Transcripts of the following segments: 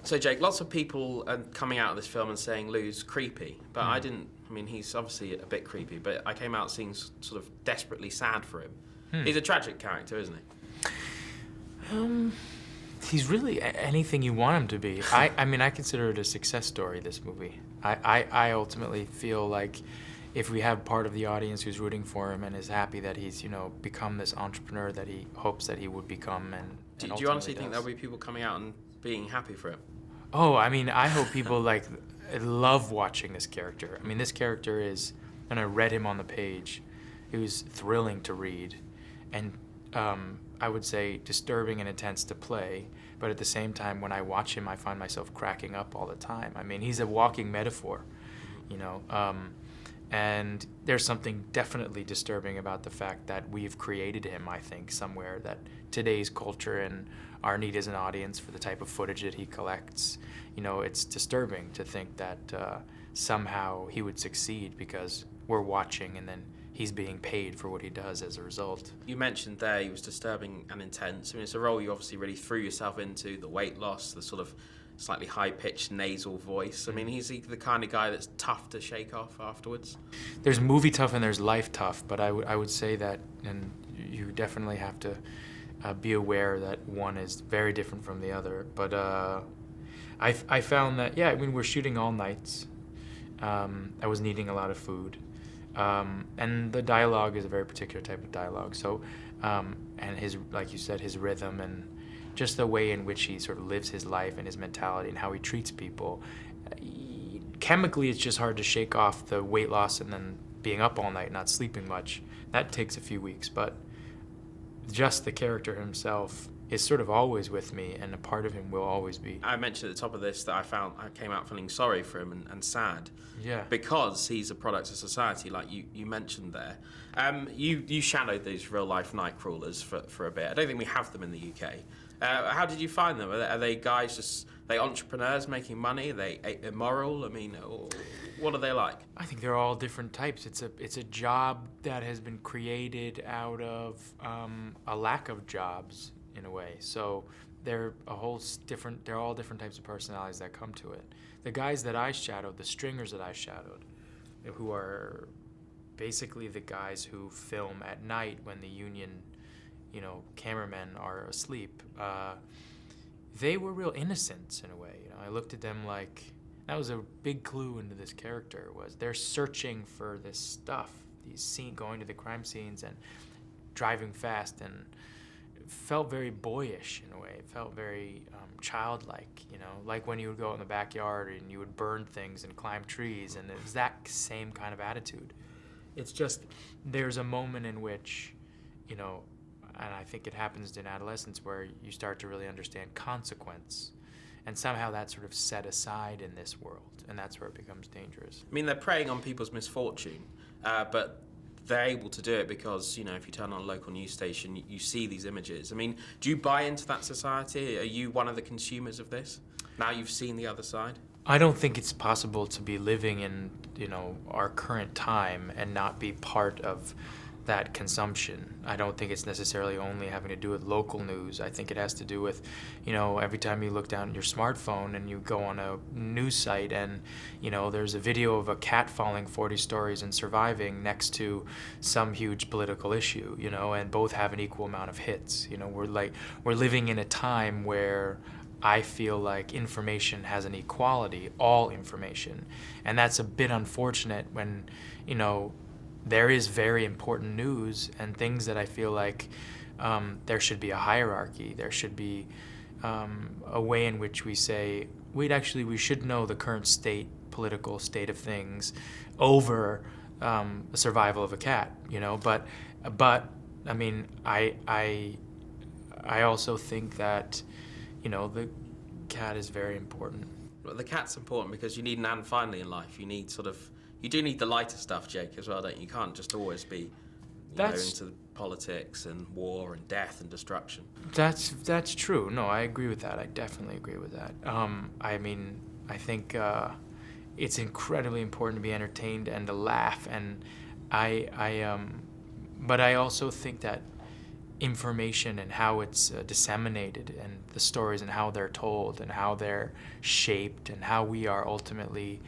So, Jake, lots of people are coming out of this film and saying Lou's creepy, but I didn't. I mean, he's obviously a bit creepy, but I came out seeing sort of desperately sad for him. He's a tragic character, isn't he? He's really anything you want him to be. I mean, I consider it a success story, this movie. I ultimately feel like if we have part of the audience who's rooting for him and is happy that he's, become this entrepreneur that he hopes that he would become, do you honestly think there'll be people coming out and being happy for him? Oh, I mean, I hope people love watching this character. I mean, this character is, and I read him on the page, he was thrilling to read, and I would say disturbing and intense to play, but at the same time, when I watch him, I find myself cracking up all the time. I mean, he's a walking metaphor, and there's something definitely disturbing about the fact that we've created him, I think, somewhere, that today's culture and our need as an audience for the type of footage that he collects, it's disturbing to think that somehow he would succeed because we're watching and then he's being paid for what he does as a result. You mentioned there he was disturbing and intense. I mean, it's a role you obviously really threw yourself into, the weight loss, the sort of slightly high-pitched nasal voice. I mean, he's the kind of guy that's tough to shake off afterwards. There's movie tough and there's life tough, but I would say that, and you definitely have to be aware that one is very different from the other. But I found that, we're shooting all nights. I was needing a lot of food. And the dialogue is a very particular type of dialogue. So, and his, like you said, his rhythm and just the way in which he sort of lives his life and his mentality and how he treats people. Chemically, it's just hard to shake off the weight loss and then being up all night, not sleeping much. That takes a few weeks, but just the character himself is sort of always with me, and a part of him will always be. I mentioned at the top of this that I came out feeling sorry for him and sad. Yeah. Because he's a product of society, like you mentioned there. You shadowed these real-life Nightcrawlers for a bit. I don't think we have them in the UK. How did you find them? Are they guys are they entrepreneurs making money? Are they immoral? I mean, what are they like? I think they're all different types. It's a job that has been created out of a lack of jobs in a way. So they're all different types of personalities that come to it. The guys that I shadowed, the stringers that I shadowed, who are basically the guys who film at night when the union, cameramen are asleep, they were real innocents in a way. I looked at them like, that was a big clue into this character, was they're searching for this stuff, going to the crime scenes and driving fast, and it felt very boyish in a way. It felt very childlike, like when you would go in the backyard and you would burn things and climb trees, and it was that same kind of attitude. It's just, there's a moment in which, and I think it happens in adolescence, where you start to really understand consequence. And somehow that's sort of set aside in this world, and that's where it becomes dangerous. I mean, they're preying on people's misfortune, but they're able to do it because, if you turn on a local news station, you see these images. I mean, do you buy into that society? Are you one of the consumers of this? Now you've seen the other side? I don't think it's possible to be living in, our current time and not be part of that consumption. I don't think it's necessarily only having to do with local news. I think it has to do with, every time you look down at your smartphone and you go on a news site and, there's a video of a cat falling 40 stories and surviving next to some huge political issue, and both have an equal amount of hits. We're living in a time where I feel like information has an equality, all information. And that's a bit unfortunate when, there is very important news and things that I feel like there should be a hierarchy. There should be a way in which we say, we should know the current political state of things over the survival of a cat, But I mean, I also think that, the cat is very important. Well, the cat's important because you need an and finally in life. You do need the lighter stuff, Jake, as well, don't you? You can't just always be into politics and war and death and destruction. That's true. No, I agree with that. I definitely agree with that. I mean, I think it's incredibly important to be entertained and to laugh, and but I also think that information and how it's disseminated, and the stories and how they're told and how they're shaped, and how we are ultimately,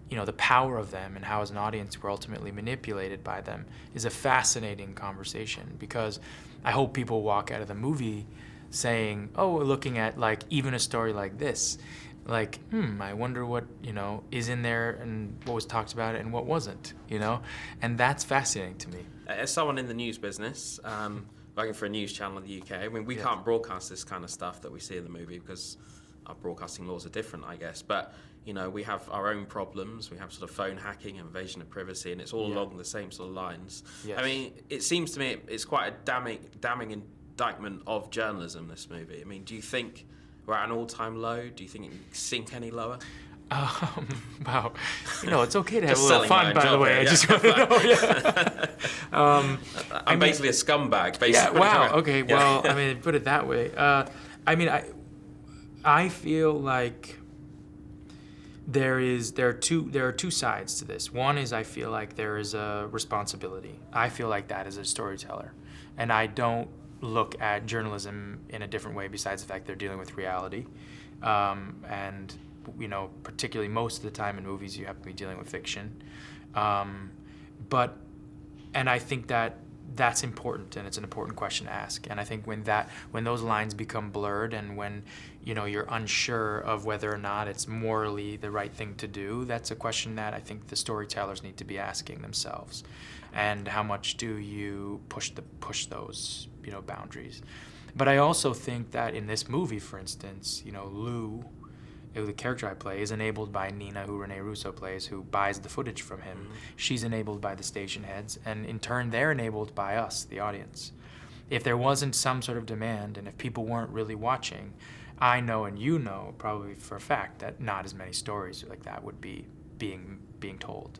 the power of them, and how as an audience we're ultimately manipulated by them, is a fascinating conversation. Because I hope people walk out of the movie saying, oh, we're looking at like even a story like this, like, I wonder what, is in there and what was talked about and what wasn't, and that's fascinating to me. As someone in the news business, working for a news channel in the UK, I mean, we can't broadcast this kind of stuff that we see in the movie because our broadcasting laws are different, I guess. But, we have our own problems. We have sort of phone hacking, invasion of privacy, and it's all along the same sort of lines. Yes. I mean, it seems to me it's quite a damning indictment of journalism, this movie. I mean, do you think we're at an all-time low? Do you think it can sink any lower? Wow. It's okay to have a little fun, by the way. I just want to know. I'm basically a scumbag, basically. Yeah, wow. Okay, well, put it that way. I feel like there are two sides to this. One is I feel like there is a responsibility. I feel like that as a storyteller. And I don't look at journalism in a different way besides the fact they're dealing with reality. And particularly most of the time in movies you have to be dealing with fiction. And I think that's important, and it's an important question to ask. And I think when those lines become blurred, and when you're unsure of whether or not it's morally the right thing to do, that's a question that I think the storytellers need to be asking themselves. And how much do you push those boundaries? But I also think that in this movie, for instance, Lou, the character I play, is enabled by Nina, who Rene Russo plays, who buys the footage from him. Mm-hmm. She's enabled by the station heads, and in turn, they're enabled by us, the audience. If there wasn't some sort of demand, and if people weren't really watching, I know, and you know, probably for a fact, that not as many stories like that would be being told.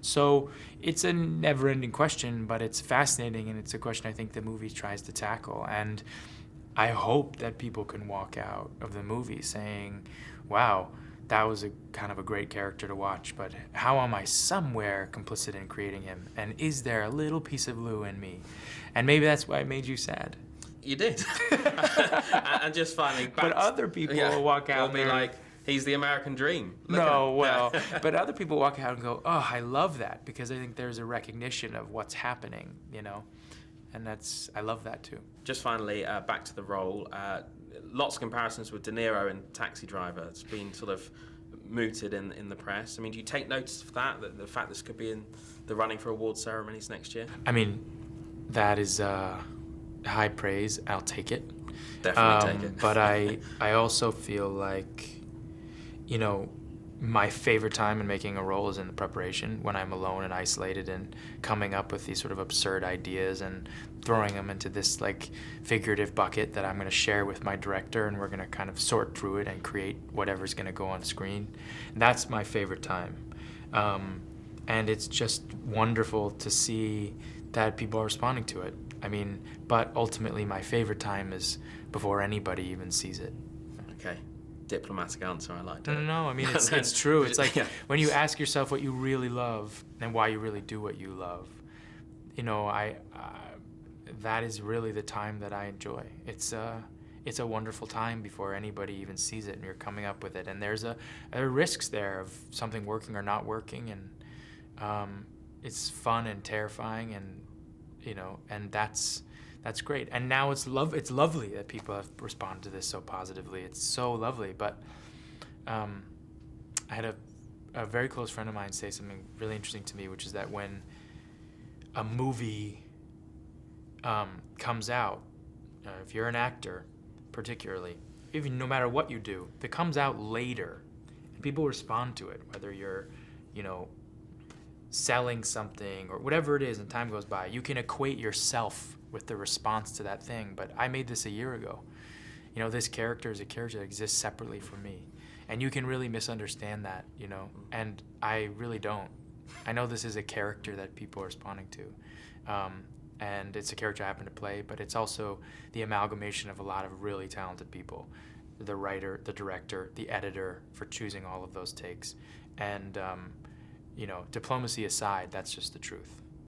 So it's a never-ending question, but it's fascinating, and it's a question I think the movie tries to tackle. And I hope that people can walk out of the movie saying, wow, that was a kind of a great character to watch, but how am I somewhere complicit in creating him? And is there a little piece of Lou in me? And maybe that's why it made you sad. You did. And just finally... But other people will walk out and be like, he's the American dream. But other people walk out and go, oh, I love that, because I think there's a recognition of what's happening, and I love that too. Just finally, back to the role. Lots of comparisons with DeNiro in Taxi Driver. It's been sort of mooted in the press. I mean, do you take notice of that the fact this could be in the running for award ceremonies next year? I mean, that is high praise. I'll take it. Definitely take it. But I also feel like, my favorite time in making a role is in the preparation, when I'm alone and isolated and coming up with these sort of absurd ideas and throwing them into this like figurative bucket that I'm going to share with my director, and we're going to kind of sort through it and create whatever's going to go on screen. That's my favorite time. And it's just wonderful to see that people are responding to it. But ultimately my favorite time is before anybody even sees it. Okay. Diplomatic answer, I liked it. No, it's true. It's like when you ask yourself what you really love and why you really do what you love, that is really the time that I enjoy. It's a wonderful time before anybody even sees it, and you're coming up with it. And there are risks there of something working or not working, and it's fun and terrifying, and that's great. And now it's lovely that people have responded to this so positively. It's so lovely. But I had a very close friend of mine say something really interesting to me, which is that when a movie comes out, if you're an actor particularly, even no matter what you do, if it comes out later and people respond to it, whether you're, selling something or whatever it is, and time goes by, you can equate yourself with the response to that thing. But I made this a year ago. This character is a character that exists separately from me. And you can really misunderstand that, and I really don't. I know this is a character that people are responding to. And it's a character I happen to play, but it's also the amalgamation of a lot of really talented people. The writer, the director, the editor, for choosing all of those takes. And, diplomacy aside, that's just the truth.